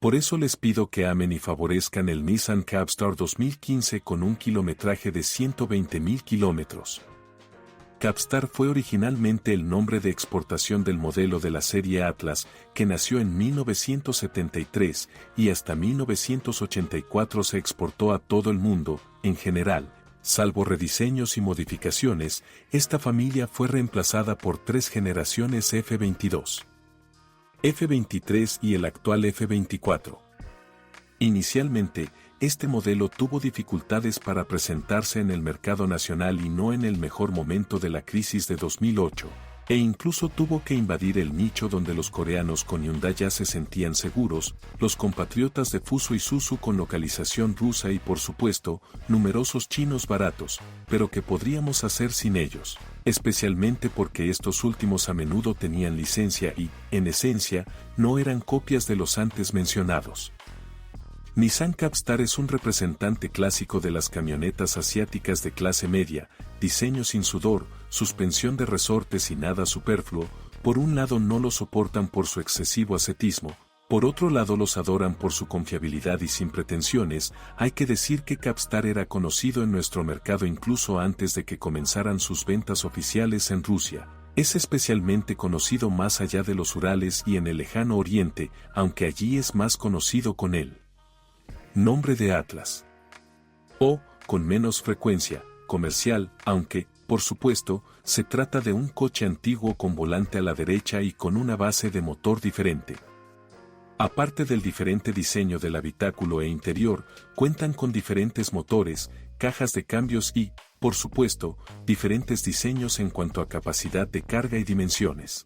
Por eso les pido que amen y favorezcan el Nissan Capstar 2015 con un kilometraje de 120.000 kilómetros. Capstar fue originalmente el nombre de exportación del modelo de la serie Atlas, que nació en 1973 y hasta 1984 se exportó a todo el mundo. En general, salvo rediseños y modificaciones, esta familia fue reemplazada por 3 generaciones F22, F23 y el actual F24. Inicialmente, este modelo tuvo dificultades para presentarse en el mercado nacional y no en el mejor momento de la crisis de 2008, e incluso tuvo que invadir el nicho donde los coreanos con Hyundai ya se sentían seguros, los compatriotas de Fuso y Isuzu con localización rusa y por supuesto, numerosos chinos baratos, pero que podríamos hacer sin ellos, especialmente porque estos últimos a menudo tenían licencia y, en esencia, no eran copias de los antes mencionados. Nissan Capstar es un representante clásico de las camionetas asiáticas de clase media, diseño sin sudor, suspensión de resortes y nada superfluo. Por un lado no lo soportan por su excesivo ascetismo, por otro lado los adoran por su confiabilidad y sin pretensiones. Hay que decir que Capstar era conocido en nuestro mercado incluso antes de que comenzaran sus ventas oficiales en Rusia. Es especialmente conocido más allá de los Urales y en el lejano Oriente, aunque allí es más conocido con él nombre de Atlas. O, con menos frecuencia, comercial, aunque, por supuesto, se trata de un coche antiguo con volante a la derecha y con una base de motor diferente. Aparte del diferente diseño del habitáculo e interior, cuentan con diferentes motores, cajas de cambios y, por supuesto, diferentes diseños en cuanto a capacidad de carga y dimensiones.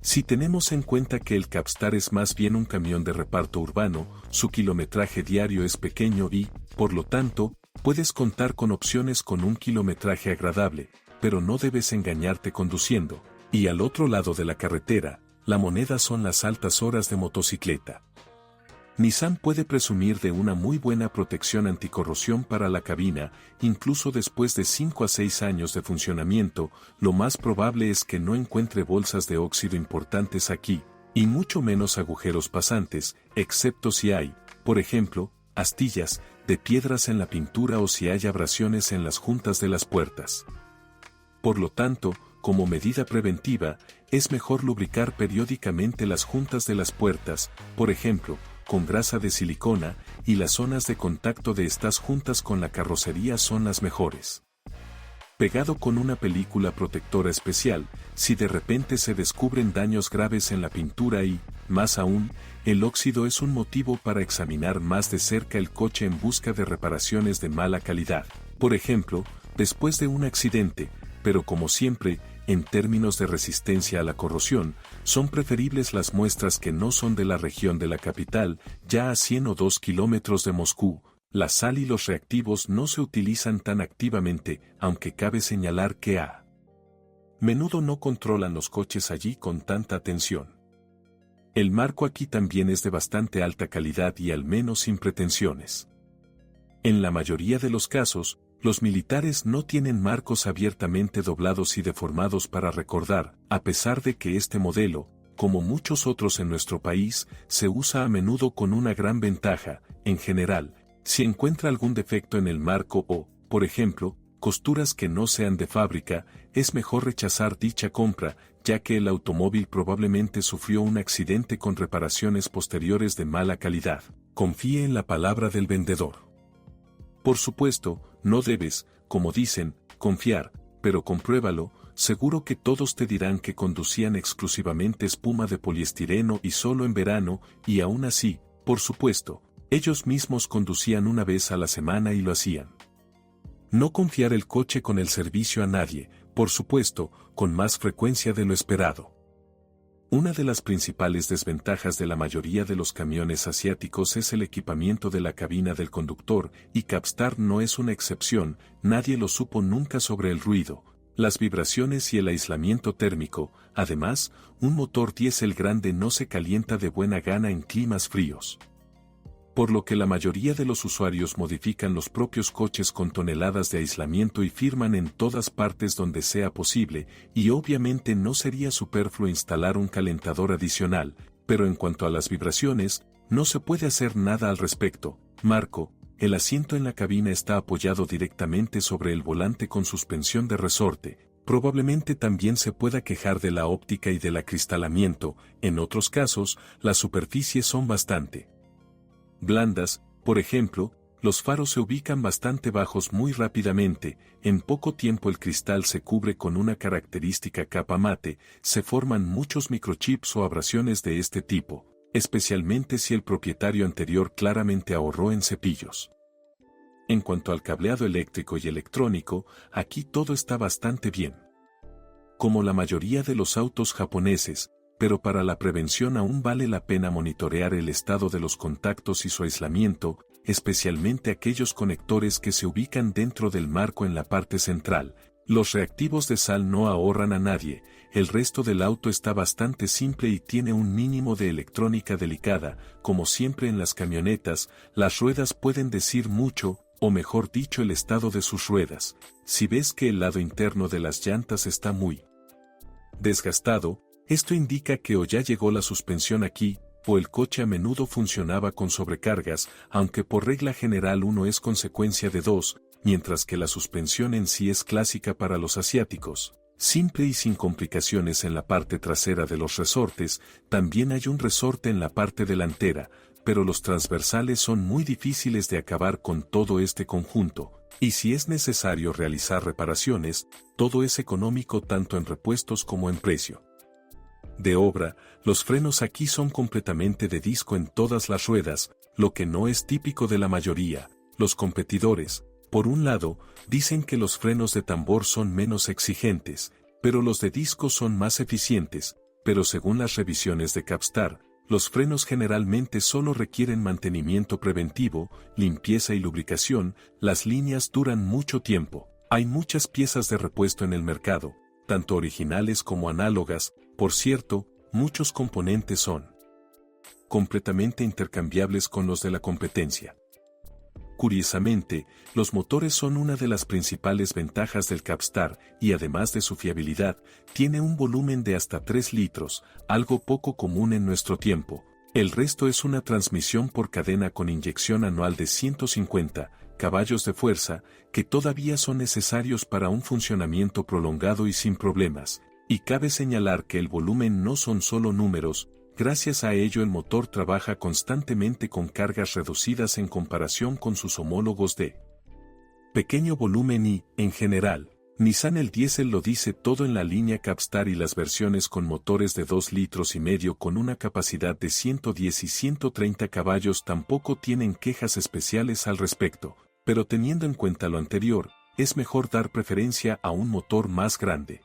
Si tenemos en cuenta que el Capstar es más bien un camión de reparto urbano, su kilometraje diario es pequeño y, por lo tanto, puedes contar con opciones con un kilometraje agradable, pero no debes engañarte conduciendo. Y al otro lado de la carretera, la moneda son las altas horas de motocicleta. Nissan puede presumir de una muy buena protección anticorrosión para la cabina, incluso después de 5 a 6 años de funcionamiento. Lo más probable es que no encuentre bolsas de óxido importantes aquí, y mucho menos agujeros pasantes, excepto si hay, por ejemplo, astillas de piedras en la pintura o si hay abrasiones en las juntas de las puertas. Por lo tanto, como medida preventiva, es mejor lubricar periódicamente las juntas de las puertas, por ejemplo, con grasa de silicona, y las zonas de contacto de estas juntas con la carrocería son las mejores. Pegado con una película protectora especial, si de repente se descubren daños graves en la pintura y, más aún, el óxido es un motivo para examinar más de cerca el coche en busca de reparaciones de mala calidad. Por ejemplo, después de un accidente, pero como siempre, en términos de resistencia a la corrosión, son preferibles las muestras que no son de la región de la capital, ya a 100 o 2 kilómetros de Moscú. La sal y los reactivos no se utilizan tan activamente, aunque cabe señalar que a menudo no controlan los coches allí con tanta atención. El marco aquí también es de bastante alta calidad y al menos sin pretensiones. En la mayoría de los casos, los militares no tienen marcos abiertamente doblados y deformados para recordar, a pesar de que este modelo, como muchos otros en nuestro país, se usa a menudo con una gran ventaja. En general, si encuentra algún defecto en el marco o, por ejemplo, costuras que no sean de fábrica, es mejor rechazar dicha compra, ya que el automóvil probablemente sufrió un accidente con reparaciones posteriores de mala calidad. Confíe en la palabra del vendedor. Por supuesto, no debes, como dicen, confiar, pero compruébalo. Seguro que todos te dirán que conducían exclusivamente espuma de poliestireno y solo en verano, y aún así, por supuesto, ellos mismos conducían una vez a la semana y lo hacían. No confiar el coche con el servicio a nadie, por supuesto, con más frecuencia de lo esperado. Una de las principales desventajas de la mayoría de los camiones asiáticos es el equipamiento de la cabina del conductor, y Capstar no es una excepción. Nadie lo supo nunca sobre el ruido, las vibraciones y el aislamiento térmico. Además, un motor diésel grande no se calienta de buena gana en climas fríos. Por lo que la mayoría de los usuarios modifican los propios coches con toneladas de aislamiento y firman en todas partes donde sea posible, y obviamente no sería superfluo instalar un calentador adicional, pero en cuanto a las vibraciones, No se puede hacer nada al respecto, Marco. El asiento en la cabina está apoyado directamente sobre el volante con suspensión de resorte. Probablemente también se pueda quejar de la óptica y del acristalamiento. En otros casos, las superficies son bastante blandas. Por ejemplo, los faros se ubican bastante bajos muy rápidamente. En poco tiempo el cristal se cubre con una característica capa mate. Se forman muchos microchips o abrasiones de este tipo, especialmente si el propietario anterior claramente ahorró en cepillos. En cuanto al cableado eléctrico y electrónico, aquí todo está bastante bien. Como la mayoría de los autos japoneses, pero para la prevención aún vale la pena monitorear el estado de los contactos y su aislamiento, especialmente aquellos conectores que se ubican dentro del marco en la parte central. Los reactivos de sal no ahorran a nadie. El resto del auto está bastante simple y tiene un mínimo de electrónica delicada. Como siempre en las camionetas, las ruedas pueden decir mucho, o mejor dicho el estado de sus ruedas. Si ves que el lado interno de las llantas está muy desgastado, esto indica que o ya llegó la suspensión aquí, o el coche a menudo funcionaba con sobrecargas, aunque por regla general uno es consecuencia de dos, mientras que la suspensión en sí es clásica para los asiáticos. Simple y sin complicaciones en la parte trasera de los resortes. También hay un resorte en la parte delantera, pero los transversales son muy difíciles de acabar con todo este conjunto, y si es necesario realizar reparaciones, todo es económico tanto en repuestos como en precio de obra. Los frenos aquí son completamente de disco en todas las ruedas, lo que no es típico de la mayoría. Los competidores, por un lado, dicen que los frenos de tambor son menos exigentes, pero los de disco son más eficientes, pero según las revisiones de Capstar, los frenos generalmente solo requieren mantenimiento preventivo, limpieza y lubricación. Las líneas duran mucho tiempo. Hay muchas piezas de repuesto en el mercado, tanto originales como análogas. Por cierto, muchos componentes son completamente intercambiables con los de la competencia. Curiosamente, los motores son una de las principales ventajas del Capstar, y además de su fiabilidad, tiene un volumen de hasta 3 litros, algo poco común en nuestro tiempo. El resto es una transmisión por cadena con inyección anual de 150 caballos de fuerza, que todavía son necesarios para un funcionamiento prolongado y sin problemas. Y cabe señalar que el volumen no son solo números. Gracias a ello el motor trabaja constantemente con cargas reducidas en comparación con sus homólogos de pequeño volumen y, en general, Nissan el diésel lo dice todo en la línea Capstar, y las versiones con motores de 2,5 litros con una capacidad de 110 y 130 caballos tampoco tienen quejas especiales al respecto, pero teniendo en cuenta lo anterior, es mejor dar preferencia a un motor más grande.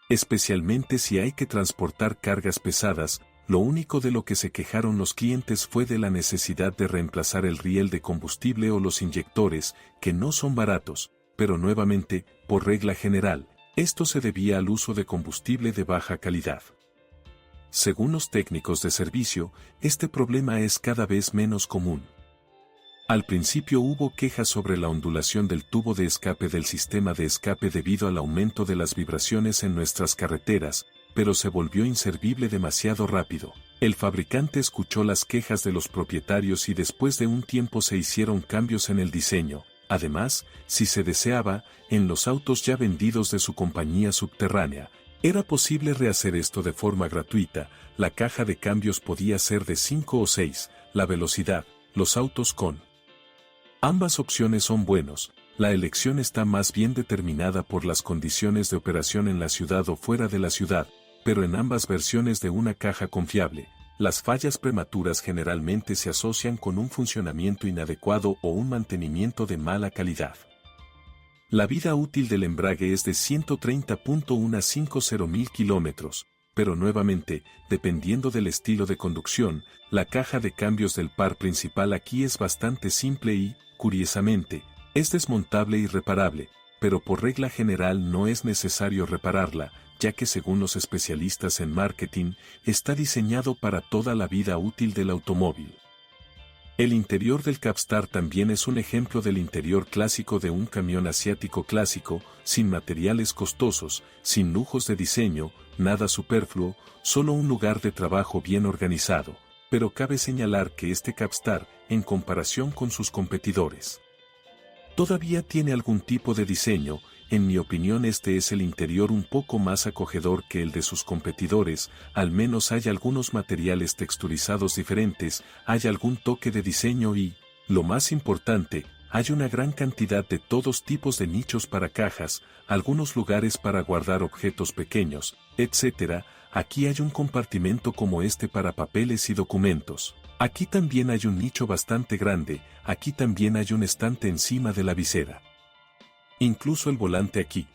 Especialmente si hay que transportar cargas pesadas. Lo único de lo que se quejaron los clientes fue de la necesidad de reemplazar el riel de combustible o los inyectores, que no son baratos, pero nuevamente, por regla general, esto se debía al uso de combustible de baja calidad. Según los técnicos de servicio, este problema es cada vez menos común. Al principio hubo quejas sobre la ondulación del tubo de escape del sistema de escape debido al aumento de las vibraciones en nuestras carreteras, pero se volvió inservible demasiado rápido. El fabricante escuchó las quejas de los propietarios y después de un tiempo se hicieron cambios en el diseño. Además, si se deseaba, en los autos ya vendidos de su compañía subterránea, era posible rehacer esto de forma gratuita. La caja de cambios podía ser de 5 o 6, la velocidad, los autos con ambas opciones son buenos. La elección está más bien determinada por las condiciones de operación en la ciudad o fuera de la ciudad, pero en ambas versiones de una caja confiable, las fallas prematuras generalmente se asocian con un funcionamiento inadecuado o un mantenimiento de mala calidad. La vida útil del embrague es de 130.150 kilómetros, pero nuevamente, dependiendo del estilo de conducción, la caja de cambios del par principal aquí es bastante simple y, curiosamente, es desmontable y reparable, pero por regla general no es necesario repararla, ya que según los especialistas en marketing, está diseñado para toda la vida útil del automóvil. El interior del Capstar también es un ejemplo del interior clásico de un camión asiático clásico, sin materiales costosos, sin lujos de diseño, nada superfluo, solo un lugar de trabajo bien organizado. pero cabe señalar que este Capstar, en comparación con sus competidores, todavía tiene algún tipo de diseño. En mi opinión este es el interior un poco más acogedor que el de sus competidores, al menos hay algunos materiales texturizados diferentes, hay algún toque de diseño y, lo más importante, hay una gran cantidad de todos tipos de nichos para cajas, algunos lugares para guardar objetos pequeños, etc. Aquí hay un compartimento como este para papeles y documentos. Aquí también hay un nicho bastante grande, aquí también hay un estante encima de la visera. Incluso el volante aquí.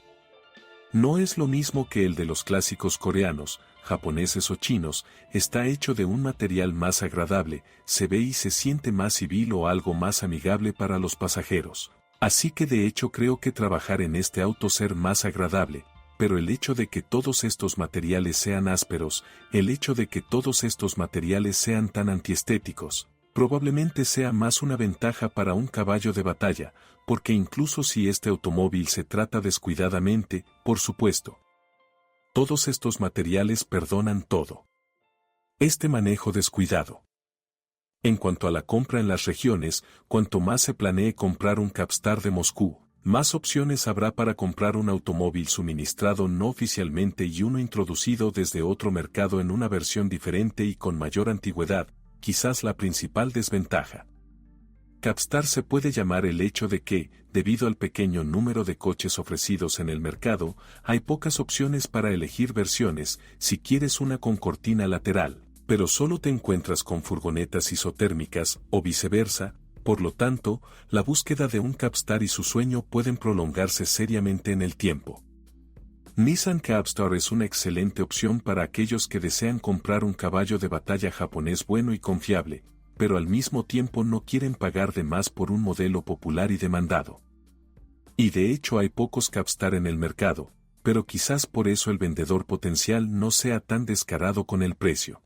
No es lo mismo que el de los clásicos coreanos, japoneses o chinos, está hecho de un material más agradable, se ve y se siente más civil o algo más amigable para los pasajeros. Así que de hecho creo que trabajar en este auto ser más agradable, pero el hecho de que todos estos materiales sean ásperos, el hecho de que todos estos materiales sean tan antiestéticos, probablemente sea más una ventaja para un caballo de batalla, porque incluso si este automóvil se trata descuidadamente, por supuesto, todos estos materiales perdonan todo. Este manejo descuidado. En cuanto a la compra en las regiones, cuanto más se planee comprar un Capstar de Moscú, más opciones habrá para comprar un automóvil suministrado no oficialmente y uno introducido desde otro mercado en una versión diferente y con mayor antigüedad, quizás la principal desventaja. Capstar se puede llamar el hecho de que, debido al pequeño número de coches ofrecidos en el mercado, hay pocas opciones para elegir versiones. Si quieres una con cortina lateral, pero solo te encuentras con furgonetas isotérmicas, o viceversa, por lo tanto, la búsqueda de un Capstar y su sueño pueden prolongarse seriamente en el tiempo. Nissan Capstar es una excelente opción para aquellos que desean comprar un caballo de batalla japonés bueno y confiable, pero al mismo tiempo no quieren pagar de más por un modelo popular y demandado. Y de hecho hay pocos Capstar en el mercado, pero quizás por eso el vendedor potencial no sea tan descarado con el precio.